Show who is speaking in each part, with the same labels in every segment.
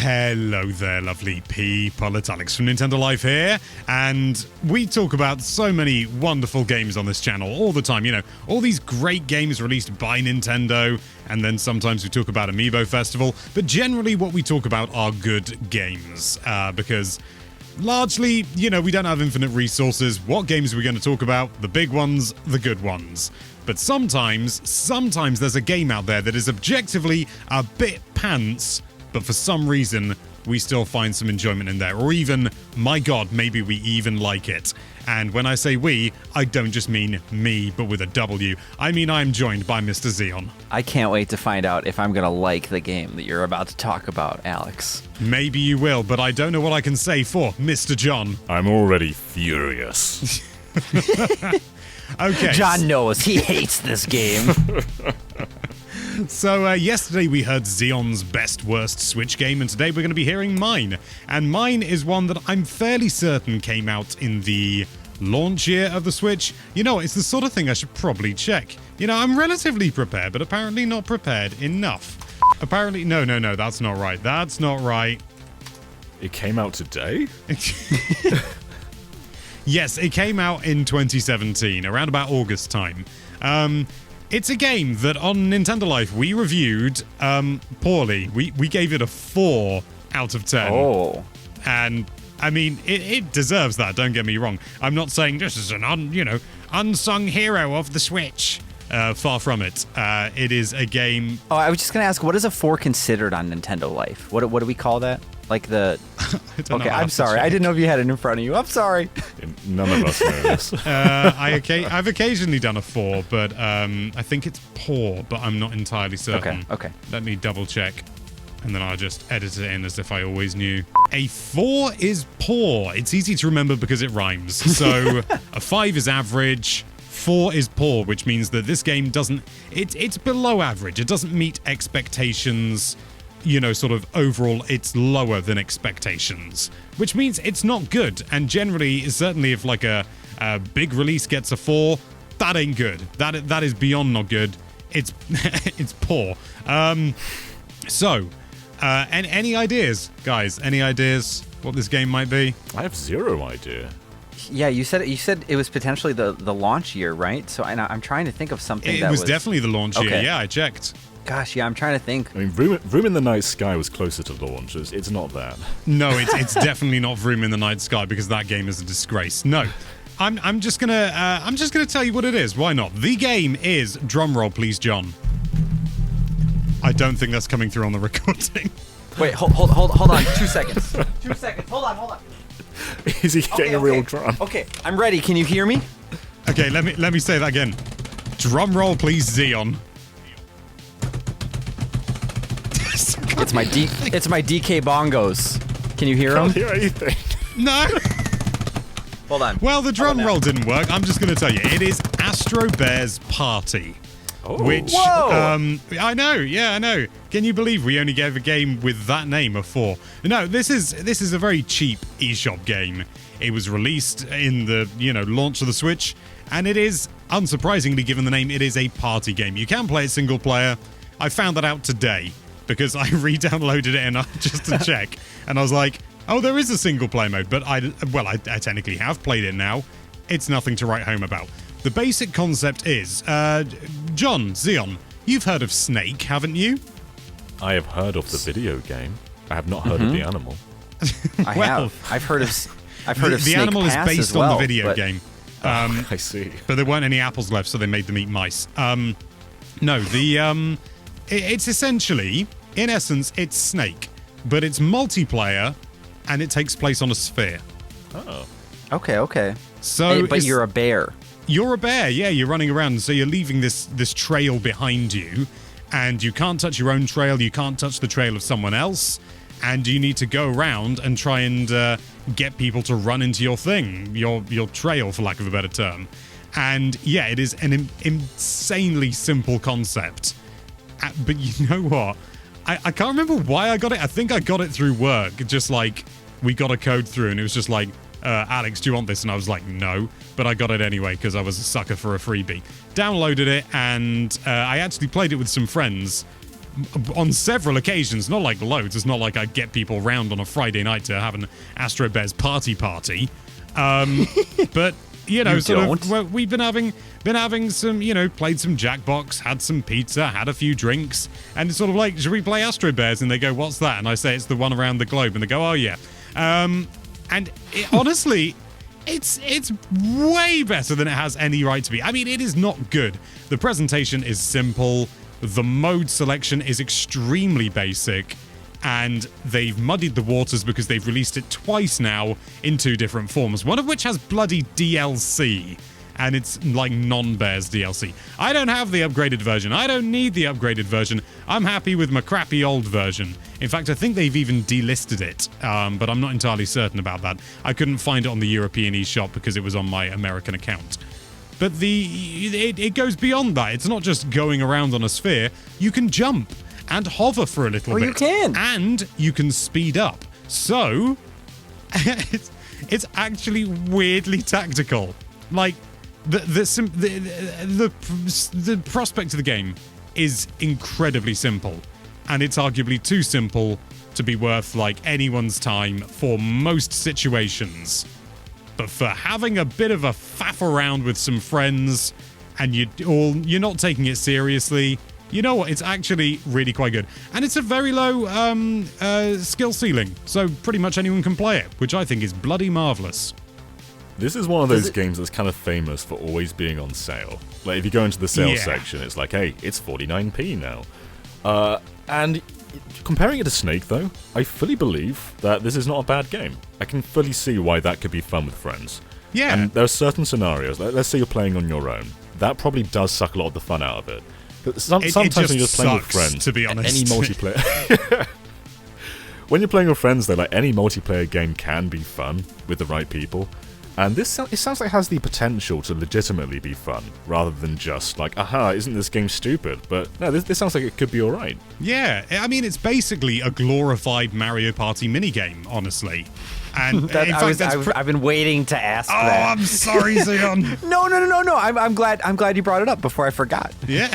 Speaker 1: Hello there, lovely people. It's Alex from Nintendo Life here, and we talk about so many wonderful games on this channel all the time. You know, all these great games released by Nintendo, and then sometimes we talk about Amiibo Festival, but generally what we talk about are good games, because largely, you know, we don't have infinite resources. What games are we going to talk about? The big ones, the good ones. But sometimes there's a game out there that is objectively a bit pants, but for some reason, we still find some enjoyment in there. Or even, my God, maybe we even like it. And when I say we, I don't just mean me, but with a W. I mean I'm joined by Mr. Xeon.
Speaker 2: I can't wait to find out if I'm going to like the game that you're about to talk about, Alex.
Speaker 1: Maybe you will, but I don't know what I can say for Mr. John.
Speaker 3: I'm already furious.
Speaker 1: Okay.
Speaker 2: John knows he hates this game.
Speaker 1: So yesterday we heard Xeon's best worst Switch game, and today we're going to be hearing mine. And mine is one that I'm fairly certain came out in the launch year of the Switch. You know, it's the sort of thing I should probably check. You know, I'm relatively prepared, but apparently not prepared enough. Apparently, no, that's not right. That's not right.
Speaker 3: It came out today?
Speaker 1: Yes, it came out in 2017, around about August time. It's a game that on Nintendo Life we reviewed poorly. We gave it a 4 out of 10.
Speaker 2: Oh.
Speaker 1: And, I mean, it deserves that, don't get me wrong. I'm not saying this is an unsung hero of the Switch. Far from it. It is a game...
Speaker 2: Oh, I was just going to ask, what is a 4 considered on Nintendo Life? What do we call that? Like the... Okay, I'm sorry. I didn't know if you had it in front of you. I'm sorry.
Speaker 3: None of us know this.
Speaker 1: I've occasionally done a 4, but I think it's poor, but I'm not entirely certain.
Speaker 2: Okay.
Speaker 1: Let me double check, and then I'll just edit it in as if I always knew. A 4 is poor. It's easy to remember because it rhymes. So a 5 is average. 4 is poor, which means that this game doesn't... It's below average. It doesn't meet expectations. You know, sort of overall, it's lower than expectations, which means it's not good. And generally, certainly if like a big release gets a 4, that ain't good. That is beyond not good. It's it's poor. So, any ideas, guys? Any ideas what this game might be?
Speaker 3: I have zero idea.
Speaker 2: Yeah, you said it was potentially the launch year, right? So I'm trying to think of something
Speaker 1: It was definitely the launch year. Yeah, I checked.
Speaker 2: Gosh, yeah, I'm trying to think.
Speaker 3: I mean, Vroom in the Night Sky was closer to launch. It's not that.
Speaker 1: No, it's definitely not Vroom in the Night Sky, because that game is a disgrace. No, I'm just gonna tell you what it is. Why not? The game is, drumroll please, John. I don't think that's coming through on the recording.
Speaker 2: Wait, hold on, 2 seconds. 2 seconds. Hold on.
Speaker 3: Is he getting a real drum?
Speaker 2: Okay, I'm ready. Can you hear me?
Speaker 1: Okay, let me say that again. Drumroll please, Xeon.
Speaker 2: It's my DK bongos. Can you hear them?
Speaker 3: Can't hear anything.
Speaker 1: No.
Speaker 2: Hold on.
Speaker 1: Well, the drum roll didn't work. I'm just going to tell you, it is Astro Bear's Party.
Speaker 3: Oh.
Speaker 1: Which,
Speaker 2: Whoa.
Speaker 1: I know. Yeah, I know. Can you believe we only gave a game with that name a 4? No, this is a very cheap eShop game. It was released in the, launch of the Switch, and it is, unsurprisingly given the name, it is a party game. You can play it single player. I found that out today, because I re-downloaded it just to check, and I was like, oh, there is a single-player mode, but I technically have played it now. It's nothing to write home about. The basic concept is, John, Xeon, you've heard of Snake, haven't you?
Speaker 3: I have heard of the video game. I have not heard of the animal.
Speaker 2: I have. I've heard of
Speaker 1: the
Speaker 2: Snake
Speaker 1: animal
Speaker 2: Pass
Speaker 1: is based
Speaker 2: as well,
Speaker 1: on the video
Speaker 2: but...
Speaker 1: game.
Speaker 3: I see.
Speaker 1: But there weren't any apples left, so they made them eat mice. It's essentially, in essence, it's Snake, but it's multiplayer, and it takes place on a sphere.
Speaker 3: Oh.
Speaker 2: Okay.
Speaker 1: So,
Speaker 2: but you're a bear.
Speaker 1: You're a bear, yeah. You're running around, so you're leaving this trail behind you, and you can't touch your own trail. You can't touch the trail of someone else, and you need to go around and try and get people to run into your thing, your trail, for lack of a better term. And yeah, it is an insanely simple concept. But you know what? I can't remember why I got it. I think I got it through work. Just like, we got a code through, and it was just like, Alex, do you want this? And I was like, no. But I got it anyway, because I was a sucker for a freebie. Downloaded it, and I actually played it with some friends on several occasions, not like loads. It's not like I get people round on a Friday night to have an Astro Bears party. But we've been having some, played some Jackbox, had some pizza, had a few drinks, and it's sort of like, should we play Astro Bears? And they go, what's that? And I say, it's the one around the globe, and they go, oh yeah. Honestly, it's way better than it has any right to be. I mean, it is not good. The presentation is simple. The mode selection is extremely basic. And they've muddied the waters because they've released it twice now in 2 different forms. One of which has bloody DLC. And it's like non-Bears DLC. I don't have the upgraded version. I don't need the upgraded version. I'm happy with my crappy old version. In fact, I think they've even delisted it, but I'm not entirely certain about that. I couldn't find it on the European eShop because it was on my American account. But it goes beyond that. It's not just going around on a sphere. You can jump and hover for a little bit.
Speaker 2: You can.
Speaker 1: And you can speed up. So, it's actually weirdly tactical. Like, the prospect of the game is incredibly simple, and it's arguably too simple to be worth like anyone's time for most situations. But for having a bit of a faff around with some friends and you're not taking it seriously, you know what? It's actually really quite good, and it's a very low skill ceiling, so pretty much anyone can play it, which I think is bloody marvelous.
Speaker 3: This is one of those games that's kind of famous for always being on sale. Like, if you go into the sales section, it's like, hey, it's 49p now. And comparing it to Snake, though, I fully believe that this is not a bad game. I can fully see why that could be fun with friends.
Speaker 1: Yeah.
Speaker 3: And there are certain scenarios, like, let's say you're playing on your own. That probably does suck a lot of the fun out of it. But sometimes when you're just playing with friends,
Speaker 1: to be honest.
Speaker 3: Any multiplayer... When you're playing with friends, though, like, any multiplayer game can be fun with the right people. And it sounds like it has the potential to legitimately be fun, rather than just like, aha, isn't this game stupid? But no, this sounds like it could be alright.
Speaker 1: Yeah, I mean, it's basically a glorified Mario Party minigame, honestly. And
Speaker 2: I've been waiting to ask that.
Speaker 1: Oh, I'm sorry, Xeon.
Speaker 2: No. I'm glad you brought it up before I forgot.
Speaker 1: Yeah.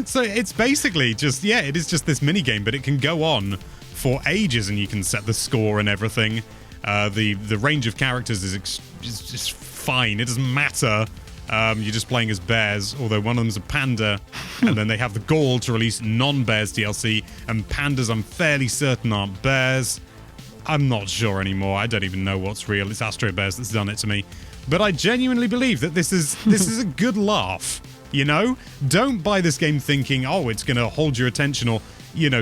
Speaker 1: So it's basically just, it is just this minigame, but it can go on for ages, and you can set the score and everything. The range of characters is just fine. It doesn't matter. You're just playing as bears, although one of them's a panda, and then they have the gall to release non-bears DLC, and pandas I'm fairly certain aren't bears. I'm not sure anymore. I don't even know what's real. It's Astro Bears that's done it to me. But I genuinely believe that this is a good laugh. You know? Don't buy this game thinking, oh, it's going to hold your attention or,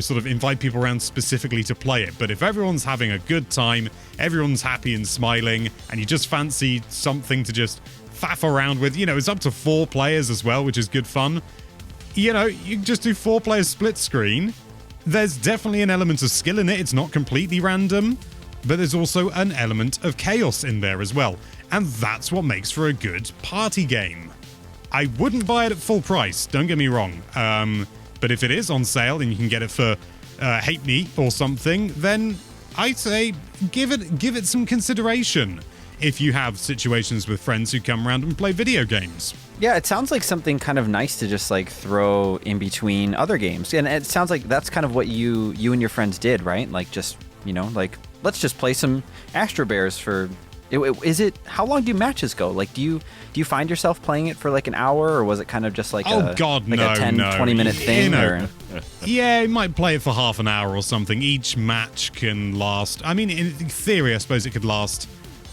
Speaker 1: sort of invite people around specifically to play it. But if everyone's having a good time, everyone's happy and smiling, and you just fancy something to just faff around with, it's up to 4 players as well, which is good fun. You can just do 4 players split screen. There's definitely an element of skill in it. It's not completely random, but there's also an element of chaos in there as well. And that's what makes for a good party game. I wouldn't buy it at full price, don't get me wrong. But if it is on sale and you can get it for halfpenny or something, then I'd say give it some consideration if you have situations with friends who come around and play video games.
Speaker 2: Yeah, it sounds like something kind of nice to just like throw in between other games. And it sounds like that's kind of what you and your friends did, right? Like just, like let's just play some Astro Bears for... how long do matches go? Like, do you find yourself playing it for like an hour, or was it kind of just like a 10-20 minute thing?
Speaker 1: Yeah, you might play it for half an hour or something. Each match can last... I mean, in theory, I suppose it could last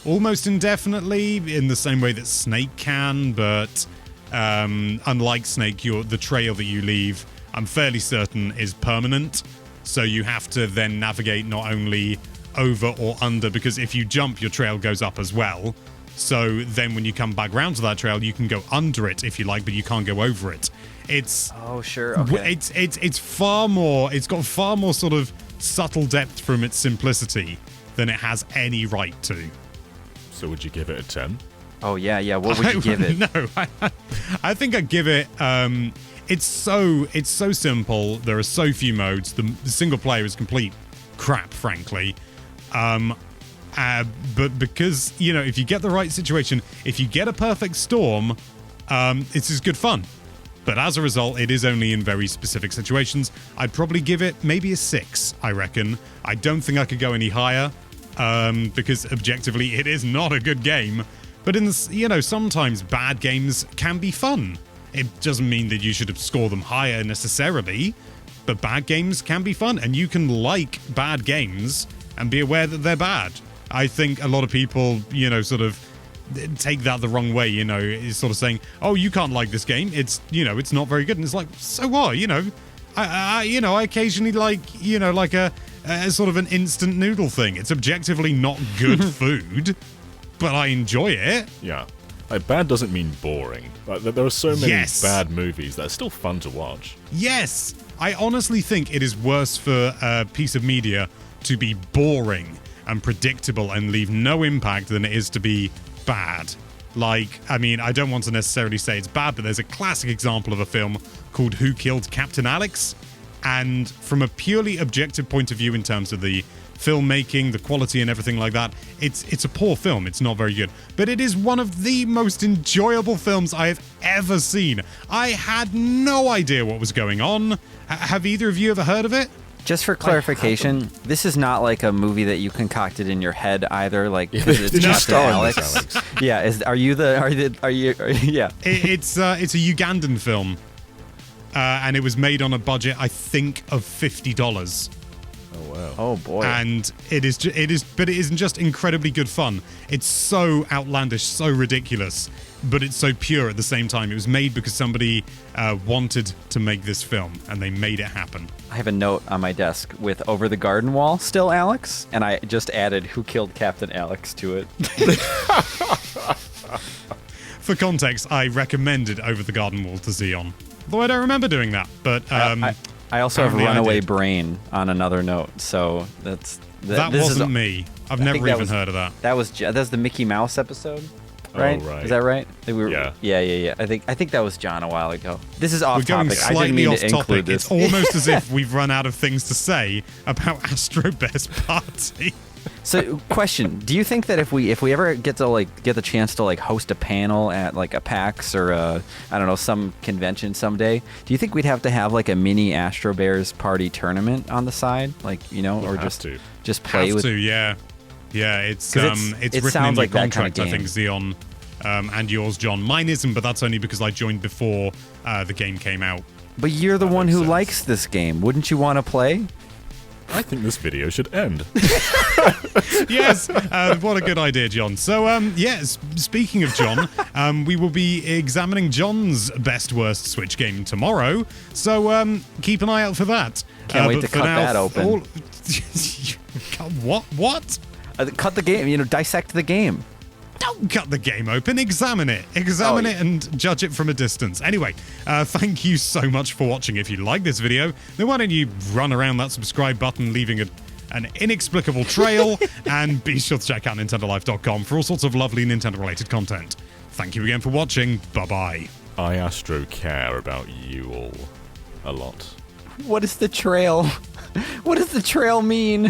Speaker 1: almost indefinitely in the same way that Snake can, but unlike Snake, the trail that you leave, I'm fairly certain, is permanent. So you have to then navigate not only over or under, because if you jump, your trail goes up as well. So then when you come back round to that trail, you can go under it if you like, but you can't go over it. It's...
Speaker 2: Oh, sure, okay.
Speaker 1: It's far more... It's got far more sort of subtle depth from its simplicity than it has any right to.
Speaker 3: So would you give it a 10?
Speaker 2: Oh, yeah. What would you give it?
Speaker 1: No, I think I'd give it... It's so simple. There are so few modes. The single player is complete crap, frankly. But because, if you get the right situation, if you get a perfect storm, it's just good fun. But as a result, it is only in very specific situations. I'd probably give it maybe a 6, I reckon. I don't think I could go any higher, because objectively, it is not a good game. But sometimes bad games can be fun. It doesn't mean that you should score them higher necessarily, but bad games can be fun, and you can like bad games and be aware that they're bad. I think a lot of people, sort of take that the wrong way, is sort of saying, oh, you can't like this game. It's, it's not very good. And it's like, so what? I occasionally like, like a sort of an instant noodle thing. It's objectively not good food, but I enjoy it.
Speaker 3: Yeah. Like, bad doesn't mean boring. Like, there are so many
Speaker 1: Yes.
Speaker 3: bad movies that are still fun to watch.
Speaker 1: Yes. I honestly think it is worse for a piece of media to be boring and predictable and leave no impact than it is to be bad. Like, I mean, I don't want to necessarily say it's bad, but there's a classic example of a film called Who Killed Captain Alex? And from a purely objective point of view in terms of the filmmaking, the quality and everything like that, it's a poor film. It's not very good. But it is one of the most enjoyable films I have ever seen. I had no idea what was going on. Have either of you ever heard of it?
Speaker 2: Just for clarification, this is not like a movie that you concocted in your head either. Like, because it's
Speaker 3: Did you
Speaker 2: Captain
Speaker 3: star in
Speaker 2: Alex.
Speaker 3: this, Alex?
Speaker 2: Yeah, yeah.
Speaker 1: It's a Ugandan film, and it was made on a budget, I think, of $50.
Speaker 3: Oh, wow.
Speaker 2: Oh boy.
Speaker 1: And it isn't just incredibly good fun. It's so outlandish, so ridiculous, but it's so pure at the same time. It was made because somebody wanted to make this film, and they made it happen.
Speaker 2: I have a note on my desk with "Over the Garden Wall" still Alex, and I just added "Who Killed Captain Alex" to it.
Speaker 1: For context, I recommended Over the Garden Wall to Xeon, though I don't remember doing that. But
Speaker 2: I also have
Speaker 1: apparently I
Speaker 2: Runaway
Speaker 1: did.
Speaker 2: Brain on another note, so that's
Speaker 1: that
Speaker 2: this
Speaker 1: wasn't
Speaker 2: is,
Speaker 1: me. I've
Speaker 2: I
Speaker 1: never
Speaker 2: think that
Speaker 1: even
Speaker 2: was-
Speaker 1: heard of that.
Speaker 2: That's the Mickey Mouse episode,
Speaker 3: Oh,
Speaker 2: right?
Speaker 3: right.
Speaker 2: Is that right?
Speaker 3: Yeah.
Speaker 2: I think that was John a while ago. This is off
Speaker 1: We're going
Speaker 2: topic. I didn't
Speaker 1: slightly
Speaker 2: mean
Speaker 1: off
Speaker 2: to include
Speaker 1: topic.
Speaker 2: this.
Speaker 1: It's almost as if we've run out of things to say about Astro Best Party.
Speaker 2: So, question: do you think that if we ever get the chance to host a panel at like a PAX or I don't know, some convention someday, do you think we'd have to have like a mini Astro Bears party tournament on the side, or just play
Speaker 1: Have
Speaker 2: with?
Speaker 1: to, yeah. It's
Speaker 2: 'Cause
Speaker 1: it's
Speaker 2: it
Speaker 1: written in
Speaker 2: sounds
Speaker 1: your
Speaker 2: like that kind of
Speaker 1: contract, I think,
Speaker 2: game.
Speaker 1: Xeon, and yours, John. Mine isn't, but that's only because I joined before the game came out.
Speaker 2: But you're the one
Speaker 3: makes
Speaker 2: who
Speaker 3: sense.
Speaker 2: likes this game. Wouldn't you want to play?
Speaker 3: I think this video should end.
Speaker 1: Yes, what a good idea, John. So, speaking of John, we will be examining John's best worst Switch game tomorrow. So, keep an eye out for that.
Speaker 2: Can't wait
Speaker 1: but
Speaker 2: to
Speaker 1: for
Speaker 2: cut
Speaker 1: now,
Speaker 2: that open.
Speaker 1: What?
Speaker 2: Cut the game. Dissect the game.
Speaker 1: Don't cut the game open. Examine it. Examine it and judge it from a distance. Anyway, thank you so much for watching. If you like this video, then why don't you run around that subscribe button, leaving an inexplicable trail, and be sure to check out NintendoLife.com for all sorts of lovely Nintendo-related content. Thank you again for watching. Bye-bye.
Speaker 3: I, Astro, care about you all a lot.
Speaker 2: What is the trail? What does the trail mean?